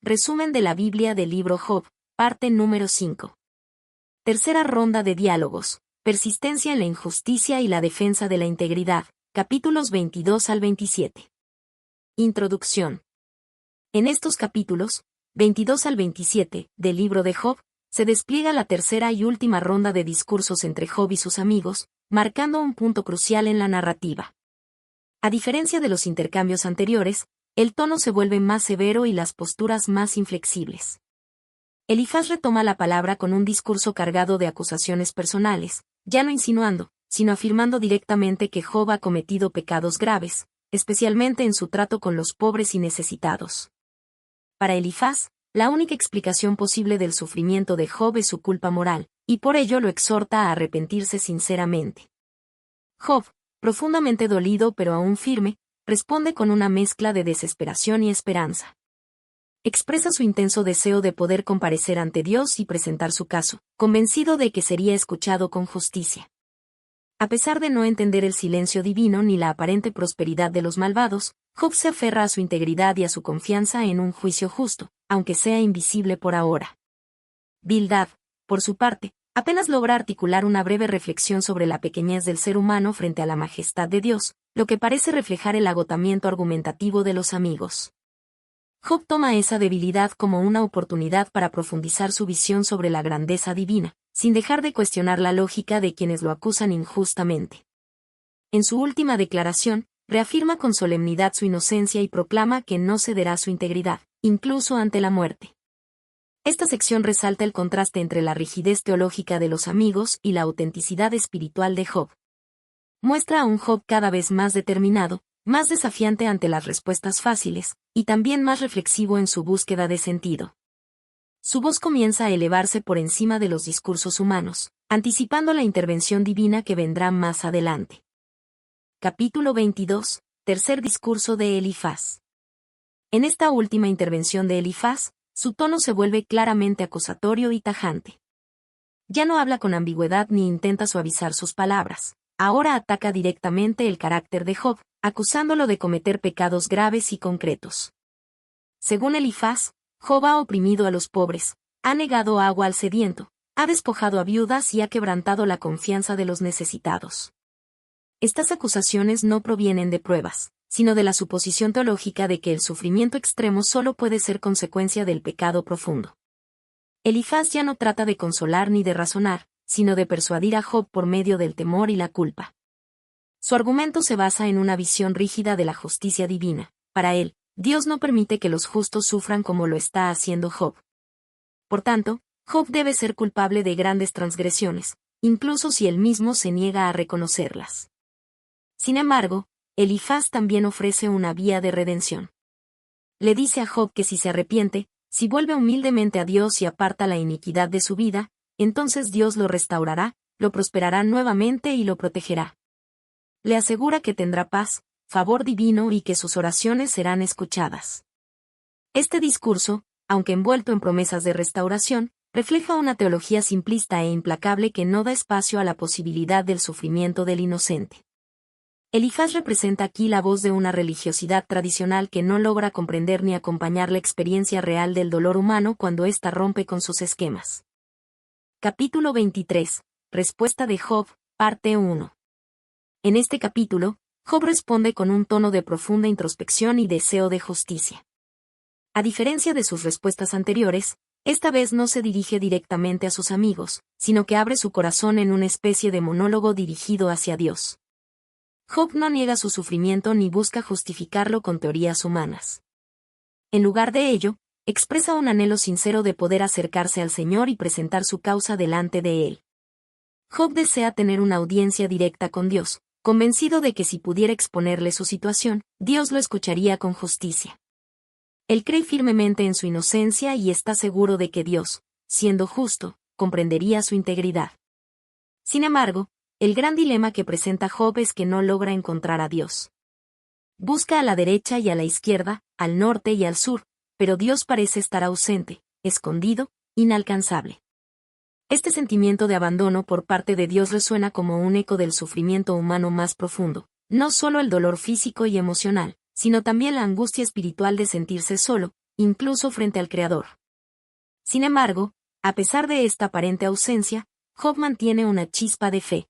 Resumen de la Biblia del libro Job, parte número 5. Tercera ronda de diálogos. Persistencia en la injusticia y la defensa de la integridad. Capítulos 22 al 27. Introducción. En estos capítulos, 22 al 27, del libro de Job, se despliega la tercera y última ronda de discursos entre Job y sus amigos, marcando un punto crucial en la narrativa. A diferencia de los intercambios anteriores, el tono se vuelve más severo y las posturas más inflexibles. Elifaz retoma la palabra con un discurso cargado de acusaciones personales, ya no insinuando, sino afirmando directamente que Job ha cometido pecados graves, especialmente en su trato con los pobres y necesitados. Para Elifaz, la única explicación posible del sufrimiento de Job es su culpa moral, y por ello lo exhorta a arrepentirse sinceramente. Job, profundamente dolido pero aún firme, responde con una mezcla de desesperación y esperanza. Expresa su intenso deseo de poder comparecer ante Dios y presentar su caso, convencido de que sería escuchado con justicia. A pesar de no entender el silencio divino ni la aparente prosperidad de los malvados, Job se aferra a su integridad y a su confianza en un juicio justo, aunque sea invisible por ahora. Bildad, por su parte, apenas logra articular una breve reflexión sobre la pequeñez del ser humano frente a la majestad de Dios, lo que parece reflejar el agotamiento argumentativo de los amigos. Job toma esa debilidad como una oportunidad para profundizar su visión sobre la grandeza divina, sin dejar de cuestionar la lógica de quienes lo acusan injustamente. En su última declaración, reafirma con solemnidad su inocencia y proclama que no cederá su integridad, incluso ante la muerte. Esta sección resalta el contraste entre la rigidez teológica de los amigos y la autenticidad espiritual de Job. Muestra a un Job cada vez más determinado, más desafiante ante las respuestas fáciles, y también más reflexivo en su búsqueda de sentido. Su voz comienza a elevarse por encima de los discursos humanos, anticipando la intervención divina que vendrá más adelante. Capítulo 22, tercer discurso de Elifaz. En esta última intervención de Elifaz, su tono se vuelve claramente acusatorio y tajante. Ya no habla con ambigüedad ni intenta suavizar sus palabras. Ahora ataca directamente el carácter de Job, acusándolo de cometer pecados graves y concretos. Según Elifaz, Job ha oprimido a los pobres, ha negado agua al sediento, ha despojado a viudas y ha quebrantado la confianza de los necesitados. Estas acusaciones no provienen de pruebas, sino de la suposición teológica de que el sufrimiento extremo solo puede ser consecuencia del pecado profundo. Elifaz ya no trata de consolar ni de razonar, sino de persuadir a Job por medio del temor y la culpa. Su argumento se basa en una visión rígida de la justicia divina. Para él, Dios no permite que los justos sufran como lo está haciendo Job. Por tanto, Job debe ser culpable de grandes transgresiones, incluso si él mismo se niega a reconocerlas. Sin embargo, Elifaz también ofrece una vía de redención. Le dice a Job que si se arrepiente, si vuelve humildemente a Dios y aparta la iniquidad de su vida, entonces Dios lo restaurará, lo prosperará nuevamente y lo protegerá. Le asegura que tendrá paz, favor divino y que sus oraciones serán escuchadas. Este discurso, aunque envuelto en promesas de restauración, refleja una teología simplista e implacable que no da espacio a la posibilidad del sufrimiento del inocente. Elifaz representa aquí la voz de una religiosidad tradicional que no logra comprender ni acompañar la experiencia real del dolor humano cuando ésta rompe con sus esquemas. Capítulo 23. Respuesta de Job, parte 1. En este capítulo, Job responde con un tono de profunda introspección y deseo de justicia. A diferencia de sus respuestas anteriores, esta vez no se dirige directamente a sus amigos, sino que abre su corazón en una especie de monólogo dirigido hacia Dios. Job no niega su sufrimiento ni busca justificarlo con teorías humanas. En lugar de ello, expresa un anhelo sincero de poder acercarse al Señor y presentar su causa delante de Él. Job desea tener una audiencia directa con Dios, convencido de que si pudiera exponerle su situación, Dios lo escucharía con justicia. Él cree firmemente en su inocencia y está seguro de que Dios, siendo justo, comprendería su integridad. Sin embargo, el gran dilema que presenta Job es que no logra encontrar a Dios. Busca a la derecha y a la izquierda, al norte y al sur, pero Dios parece estar ausente, escondido, inalcanzable. Este sentimiento de abandono por parte de Dios resuena como un eco del sufrimiento humano más profundo, no solo el dolor físico y emocional, sino también la angustia espiritual de sentirse solo, incluso frente al Creador. Sin embargo, a pesar de esta aparente ausencia, Job mantiene una chispa de fe.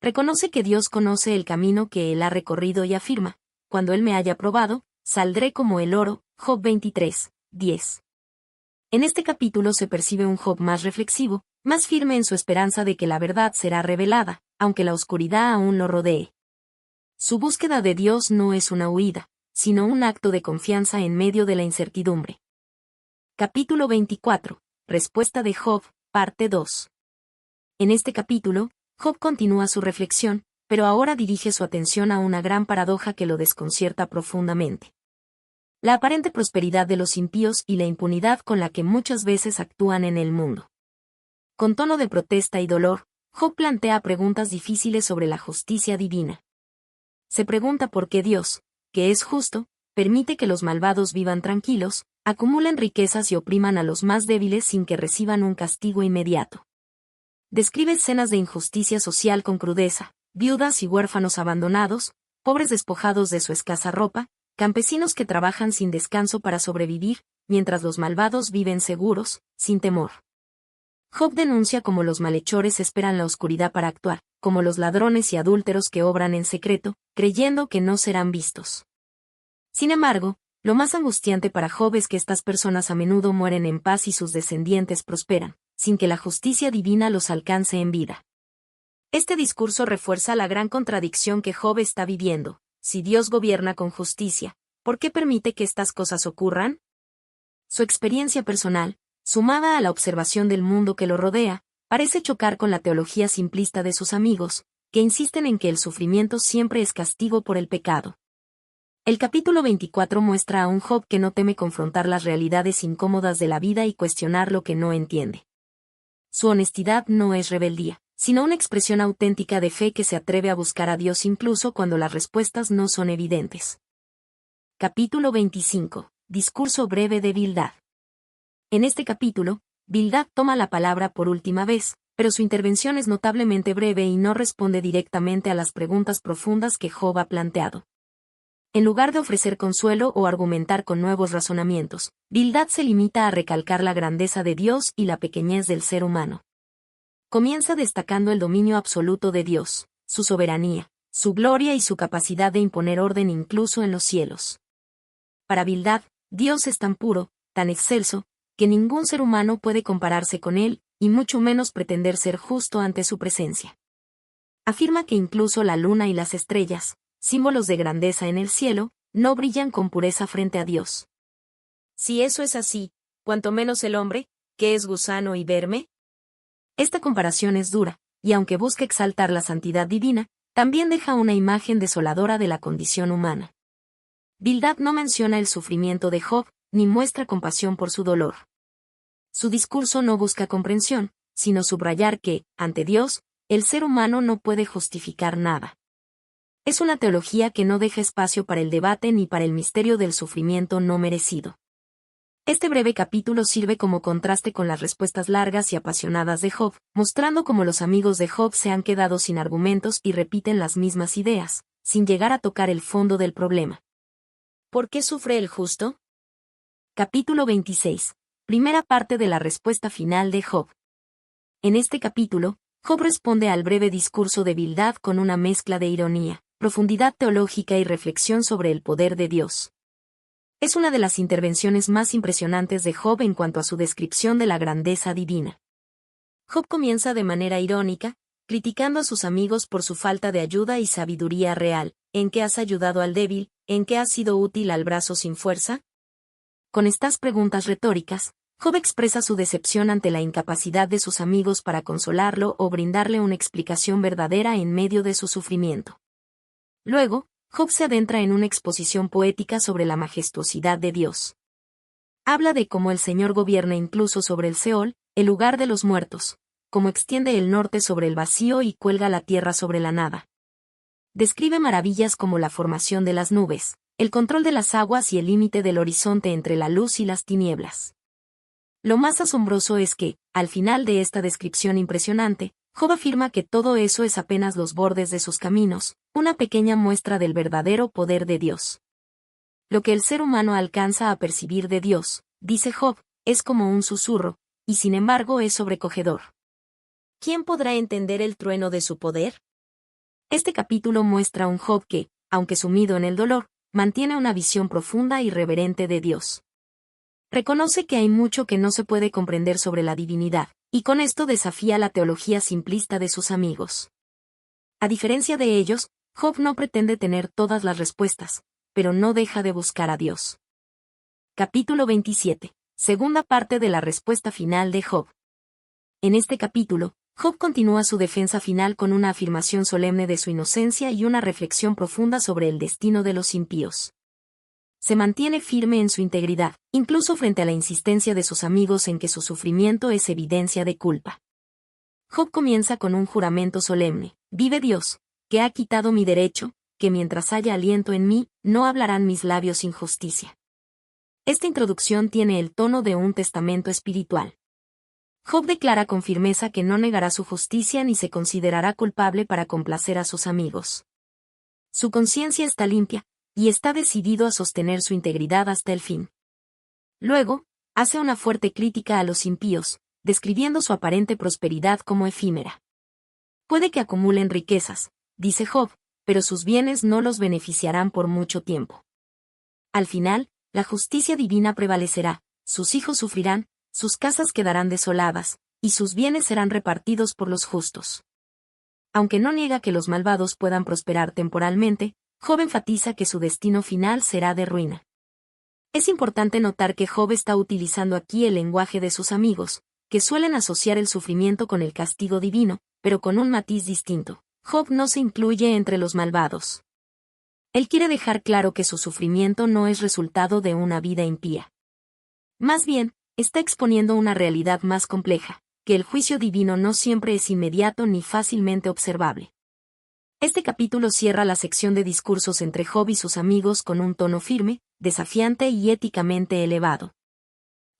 Reconoce que Dios conoce el camino que él ha recorrido y afirma: cuando él me haya probado, saldré como el oro. Job 23, 10. En este capítulo se percibe un Job más reflexivo, más firme en su esperanza de que la verdad será revelada, aunque la oscuridad aún lo rodee. Su búsqueda de Dios no es una huida, sino un acto de confianza en medio de la incertidumbre. Capítulo 24. Respuesta de Job, parte 2. En este capítulo, Job continúa su reflexión, pero ahora dirige su atención a una gran paradoja que lo desconcierta profundamente. La aparente prosperidad de los impíos y la impunidad con la que muchas veces actúan en el mundo. Con tono de protesta y dolor, Job plantea preguntas difíciles sobre la justicia divina. Se pregunta por qué Dios, que es justo, permite que los malvados vivan tranquilos, acumulen riquezas y opriman a los más débiles sin que reciban un castigo inmediato. Describe escenas de injusticia social con crudeza: viudas y huérfanos abandonados, pobres despojados de su escasa ropa, campesinos que trabajan sin descanso para sobrevivir, mientras los malvados viven seguros, sin temor. Job denuncia cómo los malhechores esperan la oscuridad para actuar, como los ladrones y adúlteros que obran en secreto, creyendo que no serán vistos. Sin embargo, lo más angustiante para Job es que estas personas a menudo mueren en paz y sus descendientes prosperan, sin que la justicia divina los alcance en vida. Este discurso refuerza la gran contradicción que Job está viviendo. Si Dios gobierna con justicia, ¿por qué permite que estas cosas ocurran? Su experiencia personal, sumada a la observación del mundo que lo rodea, parece chocar con la teología simplista de sus amigos, que insisten en que el sufrimiento siempre es castigo por el pecado. El capítulo 24 muestra a un Job que no teme confrontar las realidades incómodas de la vida y cuestionar lo que no entiende. Su honestidad no es rebeldía, sino una expresión auténtica de fe que se atreve a buscar a Dios incluso cuando las respuestas no son evidentes. Capítulo 25. Discurso breve de Bildad. En este capítulo, Bildad toma la palabra por última vez, pero su intervención es notablemente breve y no responde directamente a las preguntas profundas que Job ha planteado. En lugar de ofrecer consuelo o argumentar con nuevos razonamientos, Bildad se limita a recalcar la grandeza de Dios y la pequeñez del ser humano. Comienza destacando el dominio absoluto de Dios, su soberanía, su gloria y su capacidad de imponer orden incluso en los cielos. Para Bildad, Dios es tan puro, tan excelso, que ningún ser humano puede compararse con él, y mucho menos pretender ser justo ante su presencia. Afirma que incluso la luna y las estrellas, símbolos de grandeza en el cielo, no brillan con pureza frente a Dios. Si eso es así, cuanto menos el hombre, que es gusano y verme. Esta comparación es dura, y aunque busca exaltar la santidad divina, también deja una imagen desoladora de la condición humana. Bildad no menciona el sufrimiento de Job, ni muestra compasión por su dolor. Su discurso no busca comprensión, sino subrayar que, ante Dios, el ser humano no puede justificar nada. Es una teología que no deja espacio para el debate ni para el misterio del sufrimiento no merecido. Este breve capítulo sirve como contraste con las respuestas largas y apasionadas de Job, mostrando cómo los amigos de Job se han quedado sin argumentos y repiten las mismas ideas, sin llegar a tocar el fondo del problema. ¿Por qué sufre el justo? Capítulo 26. Primera parte de la respuesta final de Job. En este capítulo, Job responde al breve discurso de Bildad con una mezcla de ironía, profundidad teológica y reflexión sobre el poder de Dios. Es una de las intervenciones más impresionantes de Job en cuanto a su descripción de la grandeza divina. Job comienza de manera irónica, criticando a sus amigos por su falta de ayuda y sabiduría real. ¿En qué has ayudado al débil? ¿En qué has sido útil al brazo sin fuerza? Con estas preguntas retóricas, Job expresa su decepción ante la incapacidad de sus amigos para consolarlo o brindarle una explicación verdadera en medio de su sufrimiento. Luego, Job se adentra en una exposición poética sobre la majestuosidad de Dios. Habla de cómo el Señor gobierna incluso sobre el Seol, el lugar de los muertos, cómo extiende el norte sobre el vacío y cuelga la tierra sobre la nada. Describe maravillas como la formación de las nubes, el control de las aguas y el límite del horizonte entre la luz y las tinieblas. Lo más asombroso es que, al final de esta descripción impresionante, Job afirma que todo eso es apenas los bordes de sus caminos, una pequeña muestra del verdadero poder de Dios. Lo que el ser humano alcanza a percibir de Dios, dice Job, es como un susurro, y sin embargo es sobrecogedor. ¿Quién podrá entender el trueno de su poder? Este capítulo muestra un Job que, aunque sumido en el dolor, mantiene una visión profunda y reverente de Dios. Reconoce que hay mucho que no se puede comprender sobre la divinidad, y con esto desafía la teología simplista de sus amigos. A diferencia de ellos, Job no pretende tener todas las respuestas, pero no deja de buscar a Dios. Capítulo 27. Segunda parte de la respuesta final de Job. En este capítulo, Job continúa su defensa final con una afirmación solemne de su inocencia y una reflexión profunda sobre el destino de los impíos. Se mantiene firme en su integridad, incluso frente a la insistencia de sus amigos en que su sufrimiento es evidencia de culpa. Job comienza con un juramento solemne: vive Dios, que ha quitado mi derecho, que mientras haya aliento en mí, no hablarán mis labios injusticia. Esta introducción tiene el tono de un testamento espiritual. Job declara con firmeza que no negará su justicia ni se considerará culpable para complacer a sus amigos. Su conciencia está limpia, y está decidido a sostener su integridad hasta el fin. Luego, hace una fuerte crítica a los impíos, describiendo su aparente prosperidad como efímera. Puede que acumulen riquezas, dice Job, pero sus bienes no los beneficiarán por mucho tiempo. Al final, la justicia divina prevalecerá, sus hijos sufrirán, sus casas quedarán desoladas, y sus bienes serán repartidos por los justos. Aunque no niega que los malvados puedan prosperar temporalmente, Job enfatiza que su destino final será de ruina. Es importante notar que Job está utilizando aquí el lenguaje de sus amigos, que suelen asociar el sufrimiento con el castigo divino, pero con un matiz distinto. Job no se incluye entre los malvados. Él quiere dejar claro que su sufrimiento no es resultado de una vida impía. Más bien, está exponiendo una realidad más compleja, que el juicio divino no siempre es inmediato ni fácilmente observable. Este capítulo cierra la sección de discursos entre Job y sus amigos con un tono firme, desafiante y éticamente elevado.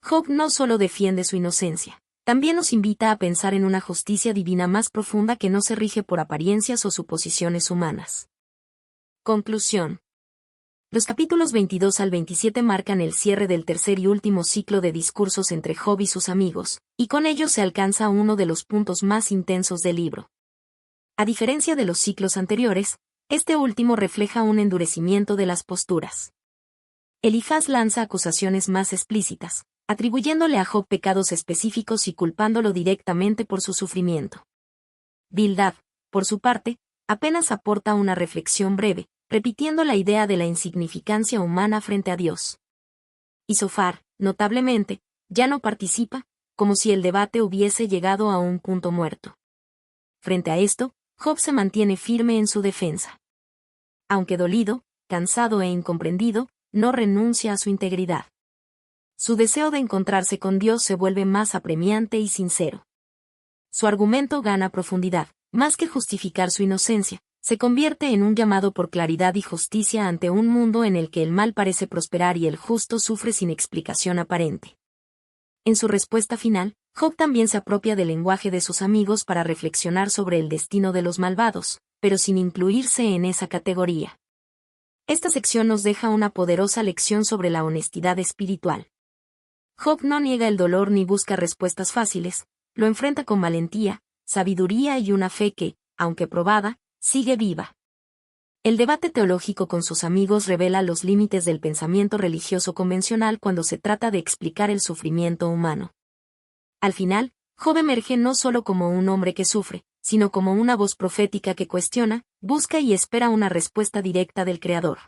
Job no solo defiende su inocencia, también nos invita a pensar en una justicia divina más profunda que no se rige por apariencias o suposiciones humanas. Conclusión. Los capítulos 22 al 27 marcan el cierre del tercer y último ciclo de discursos entre Job y sus amigos, y con ello se alcanza uno de los puntos más intensos del libro. A diferencia de los ciclos anteriores, este último refleja un endurecimiento de las posturas. Elifaz lanza acusaciones más explícitas, atribuyéndole a Job pecados específicos y culpándolo directamente por su sufrimiento. Bildad, por su parte, apenas aporta una reflexión breve, repitiendo la idea de la insignificancia humana frente a Dios. Y Zofar, notablemente, ya no participa, como si el debate hubiese llegado a un punto muerto. Frente a esto, Job se mantiene firme en su defensa. Aunque dolido, cansado e incomprendido, no renuncia a su integridad. Su deseo de encontrarse con Dios se vuelve más apremiante y sincero. Su argumento gana profundidad, más que justificar su inocencia, se convierte en un llamado por claridad y justicia ante un mundo en el que el mal parece prosperar y el justo sufre sin explicación aparente. En su respuesta final, Job también se apropia del lenguaje de sus amigos para reflexionar sobre el destino de los malvados, pero sin incluirse en esa categoría. Esta sección nos deja una poderosa lección sobre la honestidad espiritual. Job no niega el dolor ni busca respuestas fáciles, lo enfrenta con valentía, sabiduría y una fe que, aunque probada, sigue viva. El debate teológico con sus amigos revela los límites del pensamiento religioso convencional cuando se trata de explicar el sufrimiento humano. Al final, Job emerge no solo como un hombre que sufre, sino como una voz profética que cuestiona, busca y espera una respuesta directa del Creador.